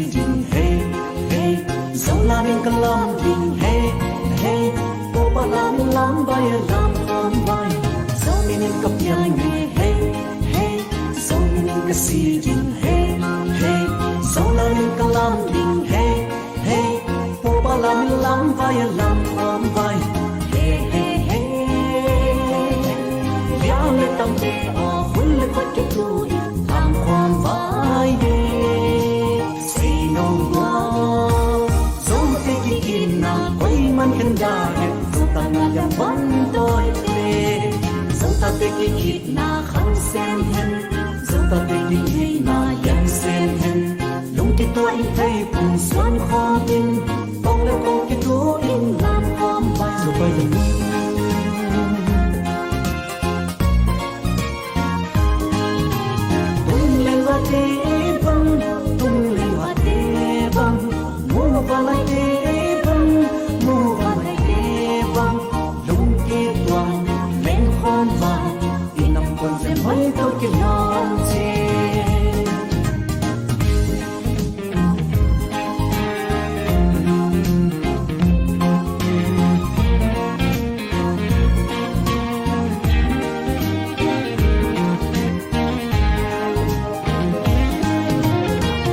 ding hey hey zola ning kalam ding hey hey po pa lam bay lam bay zomin kap yang hey hey zomin ka si ding hey hey zola ning kalam ding hey hey po pa lam bay bay hey hey hey ya le tam te a hun le pat ke tu lam kwam vai man kan da zo ta na ya ban toi te zo ta te ki hit na khang sen hen zo ta te ki hit na yan sen hen lung ki to in thai pun suan khom in bong le bong ki tu in lam khom ba zo ba tung le wa te bang mu va lai te mấy câu chuyện non chi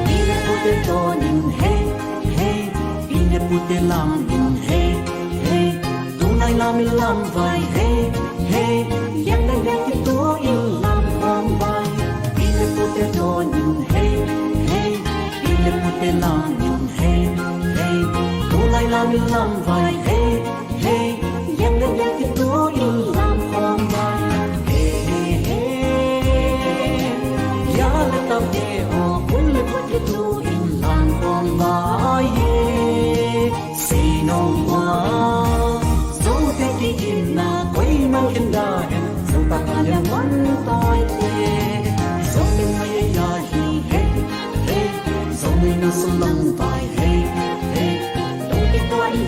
ina pute tonin hey hey ina pute lam in hey hey tunai lam lam vai hey hey yang đang cái tu in lam vai hey hey yang đang cái tu in lam khom vai hey hey ya le tam te o kun le put ke tu in lam khom vai si no wa zo te ki in na koi man ken da zo ta ya man toi te zo te mai ya hi hey hey zo me na so lam vai hey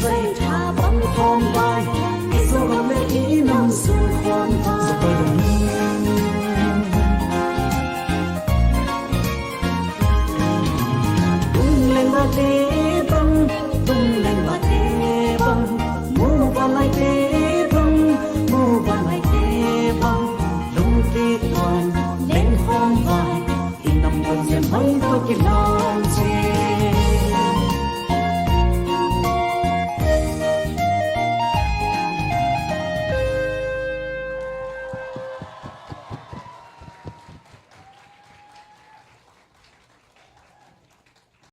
vậy thả bóng thon vai sao còn lệ ý nằm xuống khoan vai tung lên ba đi